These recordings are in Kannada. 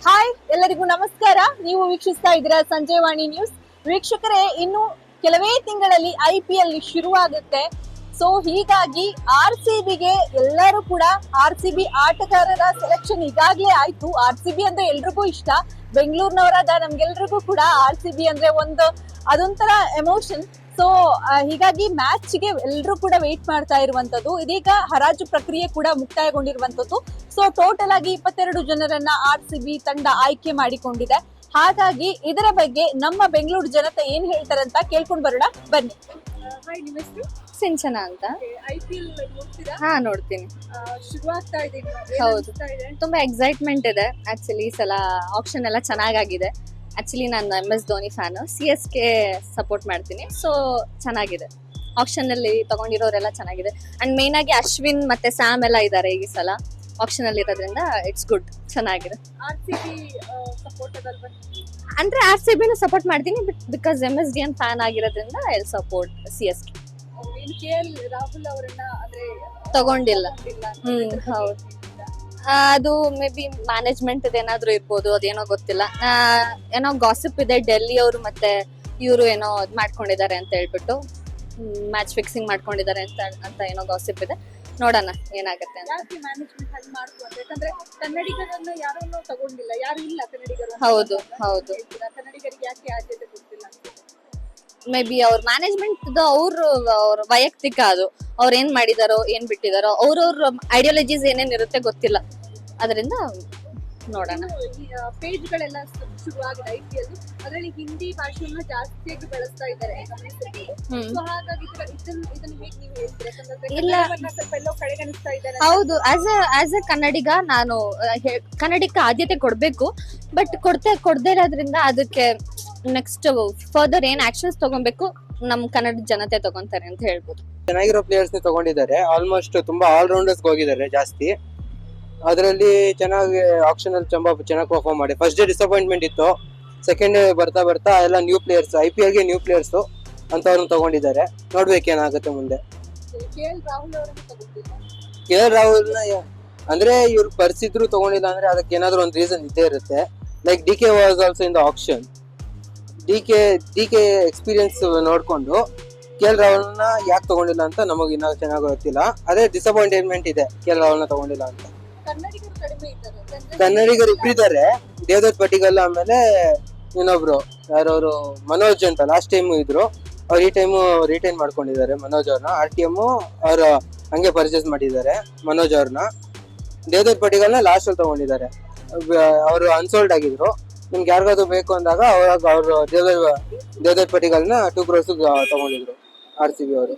ಹಾಯ್, ಎಲ್ಲರಿಗೂ ನಮಸ್ಕಾರ. ನೀವು ವೀಕ್ಷಿಸ್ತಾ ಇದ್ದೀರಾ ಸಂಜೆವಾಣಿ ನ್ಯೂಸ್. ವೀಕ್ಷಕರೇ, ಇನ್ನು ಕೆಲವೇ ತಿಂಗಳಲ್ಲಿ IPL ಶುರುವಾಗುತ್ತೆ. ಸೊ ಹೀಗಾಗಿ RCBಗೆ ಎಲ್ಲರೂ ಕೂಡ RCB ಆಟಗಾರರ ಸೆಲೆಕ್ಷನ್ ಈಗಾಗಲೇ ಆಯ್ತು. RCB ಅಂದ್ರೆ ಎಲ್ರಿಗೂ ಇಷ್ಟ. ಬೆಂಗಳೂರಿನವರಾದ ನಮ್ಗೆಲ್ರಿಗೂ ಕೂಡ RCB ಅಂದ್ರೆ ಅದೊಂಥರ ಎಮೋಷನ್. ಸೊ ಹೀಗಾಗಿ ಮ್ಯಾಚ್ಗೆ ಎಲ್ಲರೂ ಕೂಡ ವೇಟ್ ಮಾಡ್ತಾ ಇರುವಂತದ್ದು. ಇದೀಗ ಹರಾಜು ಪ್ರಕ್ರಿಯೆ ಕೂಡ ಮುಕ್ತಾಯಗೊಂಡಿರುವಂತದ್ದು. ಸೊ ಟೋಟಲ್ ಆಗಿ 22 ಜನರನ್ನ RCB ತಂಡ ಆಯ್ಕೆ ಮಾಡಿಕೊಂಡಿದೆ. ಹಾಗಾಗಿ ಇದರ ಬಗ್ಗೆ ನಮ್ಮ ಬೆಂಗಳೂರು ಜನತೆ ಏನ್ ಹೇಳ್ತಾರೆ ಅಂತ ಕೇಳ್ಕೊಂಡ್ ಬರೋಣ, ಬನ್ನಿ. ಹಾಯ್, ನಿಮ್ಮ ಹೆಸರು? ಸಿಂಚನ ಅಂತ. IPL ನೋಡ್ತೀರಾ? ಹಾ, ನೋಡ್ತೀನಿ. ಶುರುವಾಗ್ತಾ ಇದೆ. ಹೌದು, ತುಂಬಾ ಎಕ್ಸೈಟ್ಮೆಂಟ್ ಇದೆ. ಆಕ್ಚುಲಿ ಈ ಸಲ ಆಕ್ಷನ್ ಎಲ್ಲ ಚೆನ್ನಾಗಿದೆ. ಆಕ್ಚುಲಿ ನಾನು MS Dhoni fan, CSK support ಮಾಡ್ತೀನಿ. ಸೊ ಚೆನ್ನಾಗಿದೆ. ಆಕ್ಷನ್ ಅಲ್ಲಿ ತಗೊಂಡಿರೋರೆಲ್ಲ ಚೆನ್ನಾಗಿದೆ. ಅಂಡ್ ಮೇನ್ ಆಗಿ ಅಶ್ವಿನ್ ಮತ್ತೆ ಸ್ಯಾಮ್ ಎಲ್ಲ ಇದ್ದಾರೆ ಈ ಸಲ ಆಕ್ಷನ್ ಅಲ್ಲಿ ಇರೋದ್ರಿಂದ ಇಟ್ಸ್ ಗುಡ್, ಚೆನ್ನಾಗಿದೆ. RCB ಸಪೋರ್ಟ್ ಅಂದ್ರೆ RCB ಸಪೋರ್ಟ್ ಮಾಡ್ತೀನಿ, ಬಿಕಾಸ್ MSDN ಫ್ಯಾನ್ ಆಗಿರೋದ್ರಿಂದ I support CSK. KL Rahul ಅವರನ್ನ ಅಂದ್ರೆ ತಗೊಂಡಿಲ್ಲ. ಹೌದು, ಅದು ಮೇ ಬಿ ಮ್ಯಾನೇಜ್ಮೆಂಟ್ ಏನಾದ್ರು ಇರ್ಬೋದು, ಅದೇನೋ ಗೊತ್ತಿಲ್ಲ. ಏನೋ ಗಾಸಿಪ್ ಇದೆ, ಡೆಲ್ಲಿ ಅವರು ಮತ್ತೆ ಇವರು ಏನೋ ಮಾಡ್ಕೊಂಡಿದ್ದಾರೆ ಅಂತ ಹೇಳ್ಬಿಟ್ಟು ಮ್ಯಾಚ್ ಫಿಕ್ಸಿಂಗ್ ಮಾಡ್ಕೊಂಡಿದ್ದಾರೆ ಅಂತ ಏನೋ ಗಾಸಿಪ್ ಇದೆ. ನೋಡೋಣ ಏನಾಗುತ್ತೆ ಅಂತ. ಯಾಕಂದ್ರೆ ಕನ್ನಡಿಗರನ್ನ ಯಾರನ್ನೂ ತಗೊಂಡಿಲ್ಲ, ಯಾರು ಇಲ್ಲ ಕನ್ನಡಿಗರು. ಹೌದು, ಕನ್ನಡಿಗರಿಗೆ ಯಾಕೆ ಆದ್ಯತೆ ಗೊತ್ತಿಲ್ಲ? ಮೇ ಬಿ ಅವ್ರ ಮ್ಯಾನೇಜ್ಮೆಂಟ್ ಅವ್ರ ವೈಯಕ್ತಿಕ, ಅದು ಅವ್ರ ಏನ್ ಮಾಡಿದಾರೋ ಏನ್ ಬಿಟ್ಟಿದಾರೋ, ಅವ್ರವ್ರ ಐಡಿಯಾಲಜೀಸ್ ಏನೇನ್ ಇರುತ್ತೆ ಗೊತ್ತಿಲ್ಲ. ಅದರಿಂದ ನೋಡೋಣ. ಪೇಜ್ಗಳೆಲ್ಲ ಶುರು ಆಗಿದೆ IPL, ಅದರಲ್ಲಿ ಹಿಂದಿ ಭಾಷೆಯನ್ನು ಜಾಸ್ತಿಯಾಗಿ ಬಳಸ್ತಾ ಇದ್ದಾರೆ. ಹಾಗಾಗಿ ಇದನ್ನ ಹೇಗೆ ನೀವು ಹೇಳ್ತೀರಾ? ಇಲ್ಲ, ಸ್ವಲ್ಪ ಎಲ್ಲೋ ಕಡೆಗಣಿಸ್ತಾ ಇದ್ದಾರೆ. ಹೌದು, ಆಸ್ ಎ ಕನ್ನಡಿಗ ನಾನು ಕನ್ನಡಕ್ಕೆ ಆದ್ಯತೆ ಕೊಡ್ಬೇಕು. ಬಟ್ ಕೊಡದೇ ಇರೋದ್ರಿಂದ ಅದಕ್ಕೆ ನೆಕ್ಸ್ಟ್ ಫರ್ದರ್ ಏನ್ ಆಕ್ಷನ್ಸ್ ತಗೊಬೇಕು ನಮ್ ಕನ್ನಡ ಜನತೆ ತಗೊಂತಾರೆ ಅಂತ ಹೇಳ್ಬೋದು. ಚೆನ್ನಾಗಿರೋ ಪ್ಲೇಯರ್ಸ್ ತಗೊಂಡಿದ್ದಾರೆ. ಆಲ್ಮೋಸ್ಟ್ ತುಂಬಾ ಆಲ್ ರೌಂಡರ್ಸ್ ಹೋಗಿದ್ದಾರೆ ಜಾಸ್ತಿ. ಅದರಲ್ಲಿ ಚೆನ್ನಾಗಿ ಆಕ್ಷನ್ ಅಲ್ಲಿ ಚೆನ್ನಾಗಿ ಪರ್ಫಾರ್ಮ್ ಮಾಡಿ. ಫಸ್ಟ್ ಡೇ ಡಿಸಪಾಯಿಂಟ್ಮೆಂಟ್ ಇತ್ತು, ಸೆಕೆಂಡ್ ಡೇ ಬರ್ತಾ ಎಲ್ಲ ನ್ಯೂ ಪ್ಲೇಯರ್ಸ್, IPL ಗೆ ನ್ಯೂ ಪ್ಲೇಯರ್ಸ್ ಅಂತವ್ರನ್ನ ತಗೊಂಡಿದ್ದಾರೆ. ನೋಡ್ಬೇಕೇನಾಗುತ್ತೆ ಮುಂದೆ. KL ರಾಹುಲ್ನ ಅಂದ್ರೆ ಇವ್ರು ಪರಿಸ್ಥಿತಿರು ತಗೊಂಡಿಲ್ಲ ಅಂದ್ರೆ ಅದಕ್ಕೆ ಏನಾದ್ರು ಒಂದು ರೀಸನ್ ಇದ್ದೇ ಇರುತ್ತೆ. Like DK was also in the action. DK experience ನೋಡ್ಕೊಂಡು KL ರಾಹುಲ್ನ ಯಾಕೆ ತಗೊಂಡಿಲ್ಲ ಅಂತ ನಮಗೆ ಇನ್ನ ಚೆನ್ನಾಗಿ ಗೊತ್ತಿಲ್ಲ. ಅದೇ ಡಿಸಪಾಯಿಂಟ್ಮೆಂಟ್ ಇದೆ KL ರಾಹುಲ್ನ ತಗೊಂಡಿಲ್ಲ ಅಂತ. ಕನ್ನಡಿಗರು ಇಬ್ಬರಿದ್ದಾರೆ, ದೇವದತ್ ಪಟಿಗಲ್, ಆಮೇಲೆ ಇನ್ನೊಬ್ರು ಯಾರವರು ಮನೋಜ್ ಅಂತ ಲಾಸ್ಟ್ ಟೈಮ್ ಇದ್ರು. ಅವ್ರು ಈ ಟೈಮು ರಿಟೈನ್ ಮಾಡ್ಕೊಂಡಿದ್ದಾರೆ ಮನೋಜ್ ಅವ್ರನ್ನ. RTM ಅವ್ರ ಹಂಗೆ ಪರ್ಚೇಸ್ ಮಾಡಿದ್ದಾರೆ ಮನೋಜ್ ಅವ್ರನ್ನ. ದೇವದತ್ ಪಟಿಗಲ್ನ ಲಾಸ್ಟ್ ಅಲ್ಲಿ ತಗೊಂಡಿದ್ದಾರೆ. ಅವರು ಅನ್ಸೋಲ್ಡ್ ಆಗಿದ್ರು. ನಿಮ್ಗೆ ಯಾರಿಗಾದ್ರು ಬೇಕು ಅಂದಾಗ ಅವಾಗ ಅವರು ದೇವದತ್ ಪಟಿಗಲ್ನ 2 crores ತಗೊಂಡಿದ್ರು RCB ಅವರು.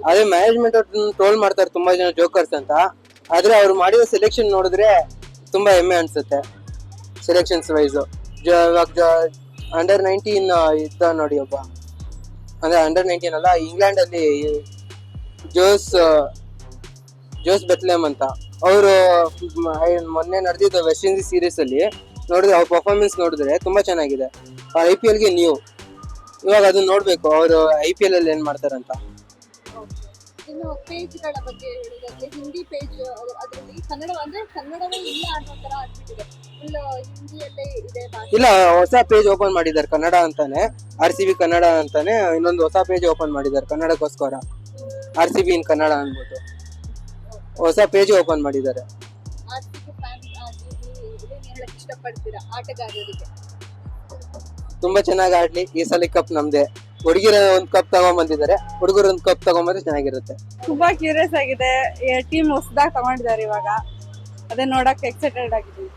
ಅದೇ ಮ್ಯಾನೇಜ್ಮೆಂಟ್ ಅವ್ರು ಟ್ರೋಲ್ ಮಾಡ್ತಾರೆ ತುಂಬಾ ಜನ ಜೋಕರ್ಸ್ ಅಂತ. ಆದ್ರೆ ಅವ್ರು ಮಾಡಿರೋ ಸೆಲೆಕ್ಷನ್ ನೋಡಿದ್ರೆ ತುಂಬಾ ಹೆಮ್ಮೆ ಅನ್ಸುತ್ತೆ. ಸೆಲೆಕ್ಷನ್ಸ್ ವೈಸ್ ಅಂಡರ್-19 ಇದ್ದ ನೋಡಿ ಒಬ್ಬ, ಅಂದ್ರೆ ಅಂಡರ್-19 ಅಲ್ಲ, ಇಂಗ್ಲೆಂಡ್ ಅಲ್ಲಿ ಜೋಸ್ ಬೆತ್ಲೆಮ್ ಅಂತ. ಅವರು ಮೊನ್ನೆ ನಡೆದಿದ್ದ ವೆಸ್ಟ್ ಇಂಡೀಸ್ ಸೀರೀಸ್ ಅಲ್ಲಿ ನೋಡಿದ್ರೆ ಅವ್ರ ಪರ್ಫಾರ್ಮೆನ್ಸ್ ನೋಡಿದ್ರೆ ತುಂಬಾ ಚೆನ್ನಾಗಿದೆ. IPL ಗೆ ನ್ಯೂ. ಇವಾಗ ಅದನ್ನ ನೋಡ್ಬೇಕು ಅವರು IPL ಅಲ್ಲಿ ಏನ್ ಮಾಡ್ತಾರಂತ. ಇನ್ನು ಪೇಜ್ಗಳ ಬಗ್ಗೆ ಹೇಳಿದ್ರೆ ಹಿಂದಿ ಪೇಜ್, ಅದರಲ್ಲಿ ಕನ್ನಡವೇ ಇಲ್ಲ ಅನ್ನೋ ತರ ಆಗ್ಬಿಟ್ಟಿದೆ. ಫುಲ್ ಹಿಂದಿಯಲ್ಲೇ ಇದೆ ಭಾಷೆ. ಇಲ್ಲ, ಹೊಸ ಪೇಜ್ ಓಪನ್ ಮಾಡಿದ್ದಾರೆ ಕನ್ನಡ ಅಂತಾನೆ, RCB ಕನ್ನಡ ಅಂತಾನೆ ಇನ್ನೊಂದು ಹೊಸ ಪೇಜ್ ಓಪನ್ ಮಾಡಿದ್ದಾರೆ ಕನ್ನಡಕ್ಕೋಸ್ಕರ. RCB ಇನ್ ಕನ್ನಡ ಅನ್ಬಿಟ್ಟು ಹೊಸ ಪೇಜ್ ಓಪನ್ ಮಾಡಿದ್ದಾರೆ. ಇಷ್ಟಪಡ್ತೀರಾ ಆಟಗಾರರಿಗೆ? ತುಂಬಾ ಚೆನ್ನಾಗಿ ಆಡ್ಲಿ. ಈ ಸಲ ಕಪ್ ನಮ್ದೆ. ಹುಡುಗಿರ ಒಂದ್ ಕಪ್ ತಗೊಂಡ್ ಬಂದಿದ್ದಾರೆ, ಹುಡುಗರು ಒಂದ್ ಕಪ್ ತಗೊಂಡ್ಬಂದ್ರೆ ಚೆನ್ನಾಗಿರುತ್ತೆ. ತುಂಬಾ ಕ್ಯೂರಿಯಸ್ ಆಗಿದೆ. ಟೀಮ್ ಹೊಸದಾಗಿ ತಗೊಂಡಿದ್ದಾರೆ ಇವಾಗ, ಅದೇ ನೋಡಕ್ ಎಕ್ಸೈಟೆಡ್ ಆಗಿದ್ದೀವಿ.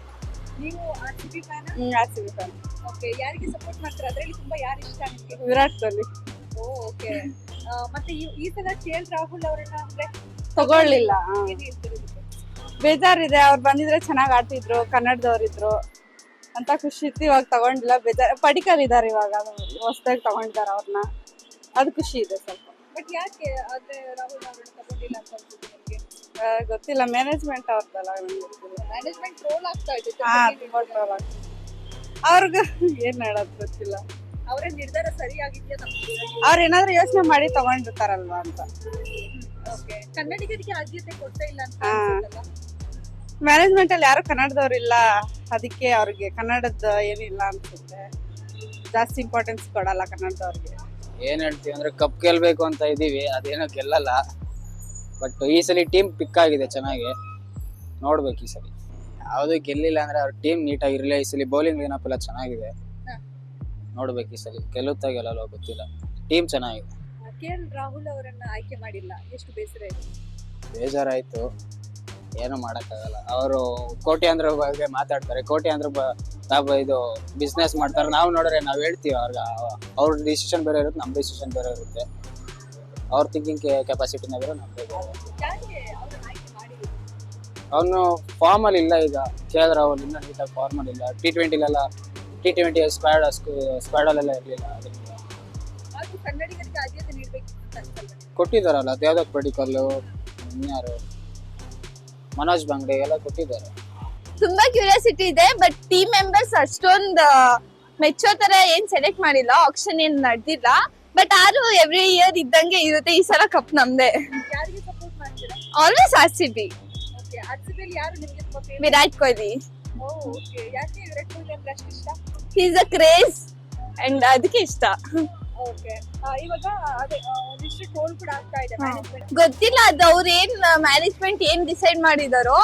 ನೀವು RCB fan? RCB fan. Okay, ಯಾರಿಗೆ ಸಪೋರ್ಟ್ ಮಾಡ್ತೀರಾ? ಅದರಲ್ಲಿ ತುಂಬಾ ಯಾರು ಇಷ್ಟ ನಿಮಗೆ? ವಿರಾಟ್ ಕೊಹ್ಲಿ. ಓಕೆ. ಮತ್ತೆ ಈ ಸಲ KL ರಾಹುಲ್ ಅವರನ್ನ ಅಂದ್ರೆ ತಗೊಳ್ಳಿಲ್ಲ. ಬೇಜಾರಿದೆ. ಅವ್ರು ಬಂದಿದ್ರೆ ಚೆನ್ನಾಗ್ ಆಡ್ತಿದ್ರು, ಕನ್ನಡದವ್ರಿದ್ರು ಅಂತ ಖುಷಿ ಇತ್ತು. ಇವಾಗ ತಗೊಂಡಿಲ್ಲ, ಬೇಜಾರ್. ಪಡಿಕಲ್ ಇದಾರೆ ಇವಾಗ, ಹೊಸದಾಗಿ ತಗೊಂಡಿದ್ದಾರೆ ಅವ್ರನ್ನ, ಅದು ಖುಷಿ ಇದೆ ಸ್ವಲ್ಪ. ಬಟ್ ಯಾಕೆ ಆದ್ರೆ ರಾಹುಲ್ ಅವರನ್ನ ತಗೊಂಡಿಲ್ಲ ಅಂತ ಅನ್ಸುತ್ತೆ ನಿಮಗೆ? ಗೊತ್ತಿಲ್ಲ, ಮ್ಯಾನೇಜ್ಮೆಂಟ್ ಅವ್ರದ್ದಲ್ಲ. ಮ್ಯಾನೇಜ್ಮೆಂಟ್ ಟ್ರೋಲ್ ಆಗ್ತಾ ಇದೆ. ತುಂಬಾ ಟ್ರೋಲ್ ಆಗ್ತದೆ. ಅವ್ರಿಗೆ ಏನ್ ಹೇಳೋದು ಗೊತ್ತಿಲ್ಲ. ಅವರ ನಿರ್ಧಾರ ಸರಿಯಾಗಿದೆಯಾ ನಮ್ಗೆ? ಅವ್ರ ಏನಾದ್ರು ಯೋಚನೆ ಮಾಡಿ ತಗೊಂಡಿರ್ತಾರಲ್ವಾ ಅಂತ. ಓಕೆ, ಕನ್ನಡಿಗರಿಗೆ ಆದ್ಯತೆ ಕೊಡ್ತಾ ಇಲ್ಲ ಅಂತ ಹಾ. ಅನ್ಸುತ್ತಲ್ಲ? ಮ್ಯಾನೇಜ್ಮೆಂಟ್ ಅಲ್ಲಿ ಯಾರು ಕನ್ನಡದವ್ರಿಲ್ಲ, ಅದಕ್ಕೆ ಅವ್ರಿಗೆ ಕನ್ನಡದ ಏನಿಲ್ಲ ಅನ್ಸುತ್ತೆ, ಜಾಸ್ತಿ ಇಂಪಾರ್ಟೆನ್ಸ್ ಕೊಡಲ್ಲ ಕನ್ನಡದವ್ರಿಗೆ. ಏನ್ ಹೇಳ್ತೀವಿ ಅಂದ್ರೆ ಕಪ್ ಗೆಲ್ಬೇಕು ಅಂತ ಇದೀವಿ, ಅದೇನೋ ಗೆಲ್ಲಲ್ಲ. ಬಟ್ ಈ ಸಲ ಟೀಮ್ ಪಿಕ್ ಆಗಿದೆ ಚೆನ್ನಾಗಿ, ನೋಡ್ಬೇಕು ಈ ಸಲ. ಯಾವ್ದು ಗೆಲ್ಲಿಲ್ಲ ಅಂದ್ರೆ ಅವ್ರ ಟೀಮ್ ನೀಟಾಗಿರ್ಲಿಲ್ಲ. ಈ ಸಲ ಬೌಲಿಂಗ್ ಲೈನಪ್ ಎಲ್ಲ ಚೆನ್ನಾಗಿದೆ, ನೋಡ್ಬೇಕು ಈ ಸಲ ಗೆಲ್ಲುತ್ತಾ ಗೆಲ್ಲಲ್ಲ ಗೊತ್ತಿಲ್ಲ. ಟೀಮ್ ಚೆನ್ನಾಗಿದೆ. KL ರಾಹುಲ್ ಅವರನ್ನ ಆಯ್ಕೆ ಮಾಡಿಲ್ಲ, ಎಷ್ಟು ಬೇಸರ ಇದೆ. ಬೇಜಾರಾಯ್ತು, ಏನು ಮಾಡಕ್ಕಾಗಲ್ಲ. ಅವರು ಕೋಟ್ಯಾಂತರ ಬಗ್ಗೆ ಮಾತಾಡ್ತಾರೆ, ಇದು ಬಿಸ್ನೆಸ್ ಮಾಡ್ತಾರೆ. ನಾವು ನೋಡ್ರೆ ನಾವ್ ಹೇಳ್ತೀವಿ ಅವ್ರಿಗೆ, ಅವ್ರ ಡಿಸಿಷನ್ ಬೇರೆ ಇರುತ್ತೆ, ನಮ್ ಡಿಸಿಷನ್ ಬೇರೆ ಇರುತ್ತೆ. ಅವ್ರ ಥಿಂಕಿಂಗ್ ಕೆಪಾಸಿಟಿನ ಬೇರೆ, ನಮ್ದೇ ಬೇರೆ. ಯಾಕೆ ಅವ್ರನ್ನ ಆಯ್ಕೆ ಮಾಡಿಲ್ಲ? ಅವನು ಫಾರ್ಮ್ ಅಲ್ಲಿ ಇಲ್ಲ ಈಗ. KL ರಾಹುಲ್ ಇನ್ನೂ ನೀಟಾಗಿ ಫಾರ್ಮ್ ಅಲ್ಲಿ ಇಲ್ಲ. T20 ಸ್ಕ್ವಾಡ್ ಅಲ್ಲೆಲ್ಲ ಇರ್ಲಿಲ್ಲ. ಅದರಿಂದ ಆದ್ರೂ ಕನ್ನಡಿಗರಿಗೆ ಆದ್ಯತೆ ನೀಡಬೇಕು ಅಂತ ಅನ್ಸಲ್ವಾ? ಕೊಟ್ಟಿದಾರಲ್ಲ, ದೇವದತ್ ಪಡಿಕಲ್, ಇನ್ಯಾರು ಮನೋಜ್ ಬಂಗ್ಡೆ ಎಲ್ಲ ಕೊಟ್ಟಿದ್ದಾರೆ. ತುಂಬಾ ಕ್ಯೂರಿಯಾಸಿಟಿ ಇದೆ, ಬಟ್ ಟೀಮ್ ಮೆಂಬರ್ಸ್ ಅಷ್ಟೊಂದು ಮೆಚ್ಚೋ ತರ ಏನ್ ಸೆಲೆಕ್ಟ್ ಮಾಡಿಲ್ಲ, ಆಕ್ಷನ್ ಏನ್ ನಡೆದಿಲ್ಲ. ಬಟ್ ಆದ್ರೂ ಎವ್ರಿ ಇಯರ್ ಇದ್ದಂಗೆ ಇರುತ್ತೆ, ಈ ಸಲ ಕಪ್ ನಮ್ದೆ. ಯಾರಿಗೆ ಸಪೋರ್ಟ್ ಮಾಡ್ತೀರಾ? Always RCB. ಓಕೆ, RCB ಅಲ್ಲಿ ಯಾರು ನಿಮಗೆ ತುಂಬಾ ಫೇವರೇಟ್? ವಿರಾಟ್ ಕೊಹ್ಲಿ. ಓಕೆ, ಯಾಕೆ ವಿರಾಟ್ ಕೊಹ್ಲಿ ಅಂದ್ರೆ ಅಷ್ಟು ಇಷ್ಟ? ಈಸ್ ಅ ಕ್ರೇಜ್ ಅಂಡ್ ಅದಕ್ಕೆ ಇಷ್ಟ. ಓಕೆ, ಇವಾಗ ಅದೇ ಒಂದಿಷ್ಟು ಟ್ರೋಲ್ ಕೂಡ ಆಗ್ತಾ ಇದೆ ಮ್ಯಾನೇಜ್ಮೆಂಟ್. ಗೊತ್ತಿಲ್ಲ ಅದು ಅವ್ರೇನ್ ಮ್ಯಾನೇಜ್ಮೆಂಟ್ ಏನ್ ಡಿಸೈಡ್ ಮಾಡಿದಾರೋ.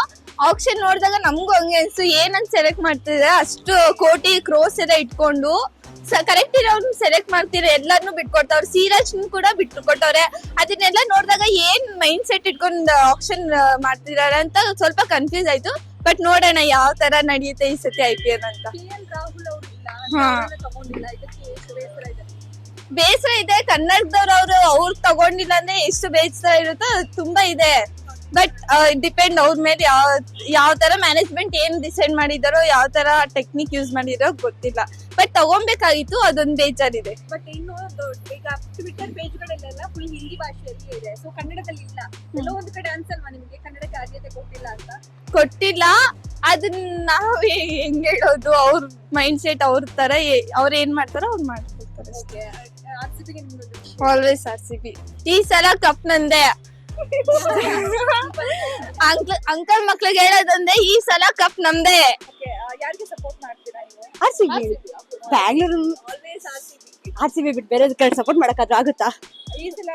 ಆಕ್ಷನ್ ನೋಡಿದಾಗ ನಮ್ಗೂ ಹಂಗೆ ಅನ್ಸು, ಏನಂತ ಸೆಲೆಕ್ಟ್ ಮಾಡ್ತಿದ್ರೆ ಅಷ್ಟು ಕೋಟಿ ಕ್ರೋಸ್ ಎಲ್ಲ ಇಟ್ಕೊಂಡು ಕರೆಕ್ಟ್ ಇರೋರ್ನ ಸೆಲೆಕ್ಟ್ ಮಾಡ್ತಿರ, ಎಲ್ಲಾರ್ನು ಬಿಟ್ಕೊಡ್ತಾವ್ರೆ. ಸಿರಾಜ್ ಕೂಡ ಬಿಟ್ಕೊಟ್ಟವ್ರೆ. ಅದನ್ನೆಲ್ಲ ನೋಡಿದಾಗ ಏನ್ ಮೈಂಡ್ ಸೆಟ್ ಇಟ್ಕೊಂಡು ಆಕ್ಷನ್ ಮಾಡ್ತಿದಾರೆ ಅಂತ ಸ್ವಲ್ಪ ಕನ್ಫ್ಯೂಸ್ ಆಯ್ತು. ಬಟ್ ನೋಡೋಣ ಯಾವ ತರ ನಡೆಯುತ್ತೆ ಈ ಸತಿ IPL ಅಂತ. KL ರಾಹುಲ್ ಅವರು ಇಲ್ಲ, ಹಾ. ಅವ್ರನ್ನ ತಗೊಂಡಿಲ್ಲ, ಇದಕ್ಕೆ ಎಷ್ಟು ಬೇಸರ ಇದೆ? ಬೇಸರ ಇದೆ. ಕನ್ನಡದವ್ರು ಅವ್ರು ತಗೊಂಡಿಲ್ಲ ಅಂದ್ರೆ ಎಷ್ಟು ಬೇಸರ ಇರುತ್ತೋ ತುಂಬಾ ಇದೆ. ಬಟ್ ಡಿಪೆಂಡ್ ಅವ್ರ ಮೇಲೆ ಯಾವ ತರ ಮ್ಯಾನೇಜ್ಮೆಂಟ್ ಏನ್ ಡಿಸೈಡ್ ಮಾಡಿದಾರೋ, ಯಾವ ತರ ಟೆಕ್ನಿಕ್ ಯೂಸ್ ಮಾಡಿದಾರೋ ಗೊತ್ತಿಲ್ಲ. ಬಟ್ ತಗೊಂಬೇಕಾಗಿತ್ತು, ಅದೊಂದು ಬೇಜಾರಿದೆ. ಬಟ್ ಇನ್ನು ಈಗ ಟ್ವಿಟರ್ ಪೇಜ್ ಗಳಲ್ಲೆಲ್ಲ ಫುಲ್ ಹಿಂದಿ ಭಾಷೆಯಲ್ಲಿ ಇದೆ, ಸೊ ಕನ್ನಡದಲ್ಲಿ ಇಲ್ಲ. ಎಲ್ಲೋ ಒಂದು ಕಡೆ ಅನ್ಸಲ್ವಾ ನಿಮ್ಗೆ ಕನ್ನಡಕ್ಕೆ ಆದ್ಯತೆ ಕೊಟ್ಟಿಲ್ಲ ಅಂತ? ಕೊಟ್ಟಿಲ್ಲ, ಅದನ್ನ ನಾವ್ ಹೆಂಗ್ ಹೇಳೋದು? ಅವ್ರ ಮೈಂಡ್ ಸೆಟ್ ಅವ್ರ ತರ, ಅವ್ರ ಏನ್ ಮಾಡ್ತಾರೋ ಅವ್ರು ಮಾಡ್ಕೊಳ್ತಾರೆ. ಓಕೆ, RCB ಗೆ ನಿಮ್ದೊಂದು ವಿಷಯ. Always RCB. ಈ ಸಲ ಕಪ್ ನಂದೆ. ಅಂಕಲ್ ಮಕ್ಳಿಗೆ ಹೇಳೋದಂದ್ರೆ ಈ ಸಲ ಕಪ್ ನಮ್ದೇ. ಓಕೆ, ಯಾರಿಗೆ ಸಪೋರ್ಟ್ ಮಾಡ್ತೀರಾ ನೀವು? RCB. Bangalore always RCB. RCB ಬಿಟ್ಟು ಬೇರೆ ಕಡೆ ಸಪೋರ್ಟ್ ಮಾಡಕ್ಕಾದ್ರೂ ಆಗುತ್ತಾ? ಈ ಸಲ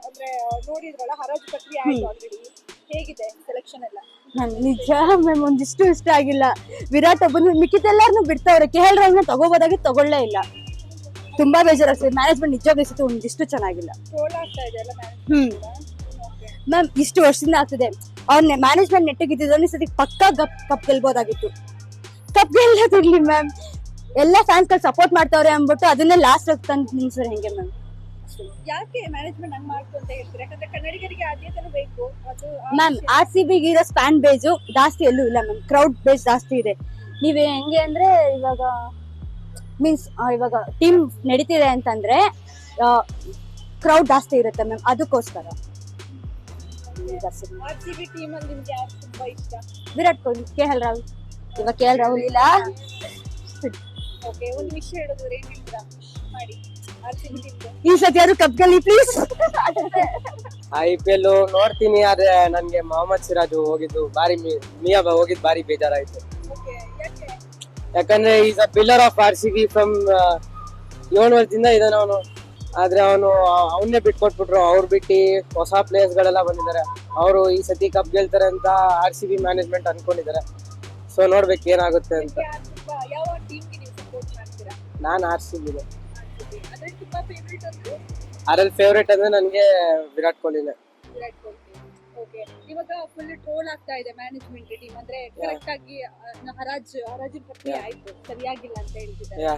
ಅಂದ್ರೆ ನೋಡಿದ್ರಲ್ಲ, ಹರಾಜು ಪ್ರಕ್ರಿಯೆ ಆಯ್ತು ಆಲ್ರೆಡಿ. ಹೇಗಿದೆ ಸೆಲೆಕ್ಷನ್ ಎಲ್ಲ? ನನ್ ನಿಜ ಮ್ಯಾಮ್ ಒಂದಿಷ್ಟು ಇಷ್ಟ ಆಗಿಲ್ಲ. ವಿರಾಟ್ ಒಬ್ಬನು ಮಿಕ್ಕಿದೆಲ್ಲಾರನು ಬಿಡ್ತಾವ್ರೆ. KL ರಾಹುಲ್ನ ತಗೋಬೋದಾಗಿ ತಗೊಳ್ಳೇ ಇಲ್ಲ. ತುಂಬಾ ಬೇಜಾರಾಗ್ತದೆ. ಮ್ಯಾನೇಜ್ಮೆಂಟ್ ನಿಜವಾಗ್ಲೂ ಈ ಸತಿ ಒಂದಿಷ್ಟು ಚೆನ್ನಾಗಿಲ್ಲ. ಟ್ರೋಲ್ ಆಗ್ತಾ ಇದೆ ಎಲ್ಲ ಮ್ಯಾನೇಜ್ಮೆಂಟ್. ಮ್ಯಾಮ್ ಇಷ್ಟು ವರ್ಷದಿಂದ ಆಗ್ತದೆ. ಅವ್ರ ಮ್ಯಾನೇಜ್ಮೆಂಟ್ ನೆಟ್ಟಿಗಿದ್ದು ಸತಿ ಪಕ್ಕಾ ಕಪ್ ಗೆಲ್ಬೋದಾಗಿತ್ತು. ಕಪ್ ಗೆಲ್ಲೋದಿರ್ಲಿ ಮ್ಯಾಮ್, ಎಲ್ಲ ಫ್ಯಾನ್ಸ್ ಗಳು ಸಪೋರ್ಟ್ ಮಾಡ್ತಾವ್ರೆ ಅಂದ್ಬಿಟ್ಟು ಅದನ್ನೇ ಲಾಸ್ಟ್ ತಂದು ನಿಲ್ಸೋರು ಹೆಂಗೆ ಮ್ಯಾಮ್? ಯಾಕೆ ಮ್ಯಾನೇಜ್ಮೆಂಟ್ ಹಂಗ್ ಮಾಡ್ತು ಅಂತ ಹೇಳ್ತೀರಾ? ಯಾಕಂದ್ರೆ ಕನ್ನಡಿಗರಿಗೆ ಆದ್ಯತೆನೂ ಬೇಕು. ಅದು ಮ್ಯಾಮ್ RCB ಇರೋ ಫ್ಯಾನ್ ಬೇಸ್ ಜಾಸ್ತಿ ಎಲ್ಲೂ ಇಲ್ಲ ಮ್ಯಾಮ್. ಕ್ರೌಡ್ ಬೇಸ್ ಜಾಸ್ತಿ ಇದೆ. ನೀವ್ ಹೆಂಗೆ ಅಂದ್ರೆ ಇವಾಗ ಮೀನ್ಸ್ ಇವಾಗ ಟೀಮ್ ನಡೀತಿದೆ ಅಂತಂದ್ರೆ ಕ್ರೌಡ್ ಜಾಸ್ತಿ ಇರುತ್ತೆ ಮ್ಯಾಮ್, ಅದಕ್ಕೋಸ್ಕರ. RCB ಟೀಮ್ ಅಲ್ಲಿ ನಿಮ್ಗೆ ಯಾರು ತುಂಬಾ ಇಷ್ಟ? ವಿರಾಟ್ ಕೊಹ್ಲಿ, KL ರಾಹುಲ್. ಇವಾಗ KL ರಾಹುಲ್ ಇಲ್ಲ. ಓಕೆ, ಒಂದು ವಿಷಯ ಹೇಳಿದ್ರೆ ಏನ್ ಹೇಳ್ತೀರಾ ಮಾಡಿ RCB ಟೀಮ್ಗೆ? ಈ ಸತಿ ಯಾರು ಕಪ್ ಗೆಲ್ಲಿ ಪ್ಲೀಸ್. IPL ನೋಡ್ತೀನಿ, ಆದ್ರೆ ನನ್ಗೆ ಮೊಹಮ್ಮದ್ ಸಿರಾಜ್ ಹೋಗಿದ್ದು ಬಾರಿ ಮಿಯಾ ಹೋಗಿದ್ದು ಬಾರಿ ಬೇಜಾರಾಯ್ತು. ಓಕೆ, ಯಾಕೆ? ಯಾಕಂದ್ರೆ is a pillar of RCB from 7 ವರ್ಷದಿಂದ ಇದಾನೆ ಅವನು. ಆದ್ರೆ ಅವನ್ನೇ ಬಿಟ್ಕೊಟ್ಬಿಟ್ರು. ಅವ್ರು ಬಿಟ್ಟು ಹೊಸ ಪ್ಲೇಯರ್ಸ್ ಗಳೆಲ್ಲ ಬಂದಿದ್ದಾರೆ. ಅವರು ಈ ಸತಿ ಕಪ್ ಗೆಲ್ತಾರೆ ಅಂತ RCB ಮ್ಯಾನೇಜ್ಮೆಂಟ್ ಅನ್ಕೊಂಡಿದ್ದಾರೆ. ಸೊ ನೋಡ್ಬೇಕು ಏನಾಗುತ್ತೆ ಅಂತ. ಯಾವ ಟೀಮ್ಗೆ ನೀವು ಸಪೋರ್ಟ್ ಮಾಡ್ತೀರಾ? ನಾನು RCB ಇದೆ. ಅದ್ರ ತುಂಬಾ ಫೇವರೇಟ್ ಅಂದ್ರೆ ಅದ್ರಲ್ಲಿ ಫೇವ್ರೇಟ್ ಅಂದ್ರೆ ನನ್ಗೆ ವಿರಾಟ್ ಕೊಹ್ಲಿನೇ. ವಿರಾಟ್ ಕೊಹ್ಲಿ. ಓಕೆ, ಇವಾಗ ಫುಲ್ ಟ್ರೋಲ್ ಆಗ್ತಾ ಇದೆ ಮ್ಯಾನೇಜ್ಮೆಂಟ್ ಟೀಮ್. ಅಂದ್ರೆ ಕರೆಕ್ಟ್ ಆಗಿ ಹರಾಜು ಪ್ರಕ್ರಿಯೆ ಆಯ್ತು, ಸರಿಯಾಗಿಲ್ಲ ಅಂತ ಹೇಳ್ತಿದ್ದಾರೆ.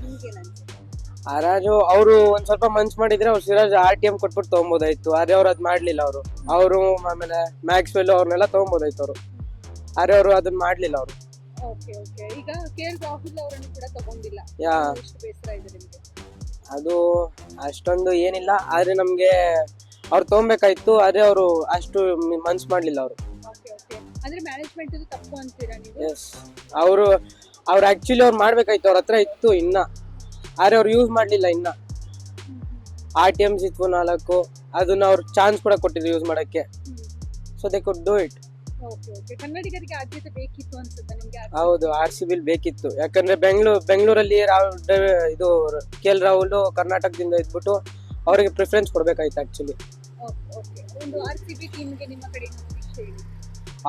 ನಿಮ್ಗೇನ್ ಅನ್ಸುತ್ತೆ? ಹರಾಜು ಅವರು ಒಂದ್ ಸ್ವಲ್ಪ ಮನ್ಸ್ ಮಾಡಿದ್ರೆ ಅವ್ರು ಸಿರಾಜ್ RTM ಕೊಟ್ಬಿಟ್ಟು ತಗೊಂಬೋದಾಯ್ತು. ಆದ್ರೆ ಅವ್ರು ಅದ್ ಮಾಡ್ಲಿಲ್ಲ. ಅವರು ಆಮೇಲೆ ಮ್ಯಾಕ್ಸ್ವೆಲ್ ಅವ್ರನ್ನೆಲ್ಲ ತಗೊಂಬೋದಾಯ್ತು ಅವರು. ಆದ್ರೆ ಅವರು ಅದನ್ನ ಮಾಡ್ಲಿಲ್ಲ ಅವರು. ಓಕೆ, ಈಗ KL ರಾಹುಲ್ ಅವರನ್ನು ಕೂಡ ತಗೊಂಡಿಲ್ಲ. ಎಷ್ಟು ಬೇಸರ ಇದೆ ನಿಮ್ಗೆ? ಅದು ಅಷ್ಟೊಂದು ಏನಿಲ್ಲ, ಆದ್ರೆ ನಮ್ಗೆ ಅವ್ರು ತಗೊಂಬೇಕಾಯ್ತು. ಆದ್ರೆ ಅವರು ಅಷ್ಟು ಮನ್ಸ್ ಮಾಡ್ಲಿಲ್ಲ ಅವರು. ಓಕೆ, ಅಂದ್ರೆ ಮ್ಯಾನೇಜ್ಮೆಂಟ್ ಇದು ತಪ್ಪು ಅಂತೀರಾ ನೀವು? ಎಸ್, ಅವ್ರು ಆಕ್ಚುಲಿ ಅವ್ರು ಮಾಡ್ಬೇಕಾಯ್ತು. ಅವ್ರ ಹತ್ರ ಇತ್ತು ಇನ್ನ ಆದ್ರೆ ಅವ್ರು ಯೂಸ್ ಮಾಡ್ಲಿಲ್ಲ ಇನ್ನ. RTMs ಇದ್ವು 4, ಅದನ್ನ ಅವ್ರು ಚಾನ್ಸ್ ಕೂಡ ಕೊಟ್ಟಿದ್ರು ಯೂಸ್ ಮಾಡಕ್ಕೆ. So they could do it. ಕನ್ನಡಿಗರಿಗೆ ಆದ್ಯತೆ ಬೇಕಿತ್ತು ಅನ್ಸುತ್ತೆ ನಿಮ್ಗೆ? ಹೌದು, RCB ಬೇಕಿತ್ತು. ಯಾಕಂದ್ರೆ ಬೆಂಗಳೂರಲ್ಲಿ ಇದು KL ರಾಹುಲ್ ಕರ್ನಾಟಕದಿಂದ ಇದ್ಬಿಟ್ಟು ಅವರಿಗೆ ಪ್ರಿಫರೆನ್ಸ್ ಕೊಡ್ಬೇಕಾಯ್ತು ಆಕ್ಚುಲಿ. ಒಂದು RCB ಟೀಮ್ಗೆ ನಿಮ್ಮ ಕಡೆಯಿಂದ ವಿಶ್ ಹೇಳಿ.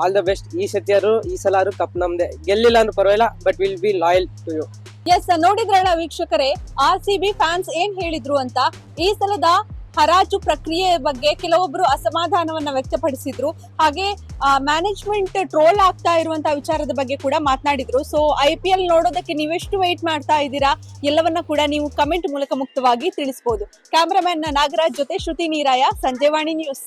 All the best. ಈ ಸಲ ಕಪ್ ನಮ್ದೆ. ಗೆಲ್ಲಿಲ್ಲ ಅಂದ್ರೂ ಪರವಾಗಿಲ್ಲ, but will be loyal to you. Yes, ನೋಡಿದ್ರಲ್ಲ ವೀಕ್ಷಕರೇ, RCB ಫ್ಯಾನ್ಸ್ ಏನ್ ಹೇಳಿದ್ರು ಅಂತ. ಈ ಸಲದ ಹರಾಜು ಪ್ರಕ್ರಿಯೆ ಬಗ್ಗೆ ಕೆಲವೊಬ್ರು ಅಸಮಾಧಾನವನ್ನ ವ್ಯಕ್ತಪಡಿಸಿದ್ರು. ಹಾಗೆ ಮ್ಯಾನೇಜ್ಮೆಂಟ್ ಟ್ರೋಲ್ ಆಗ್ತಾ ಇರುವಂತಹ ವಿಚಾರದ ಬಗ್ಗೆ ಕೂಡ ಮಾತನಾಡಿದ್ರು. ಸೊ IPL ನೋಡೋದಕ್ಕೆ ನೀವೆಷ್ಟು ವೆಯ್ಟ್ ಮಾಡ್ತಾ ಇದ್ದೀರಾ ಎಲ್ಲವನ್ನ ಕೂಡ ನೀವು ಕಮೆಂಟ್ ಮೂಲಕ ಮುಕ್ತವಾಗಿ ತಿಳಿಸಬಹುದು. ಕ್ಯಾಮರಾಮನ್ ನಾಗರಾಜ್ ಜೊತೆ ಶ್ರುತಿ ನೀರಾಯ, ಸಂಜೆವಾಣಿ ನ್ಯೂಸ್.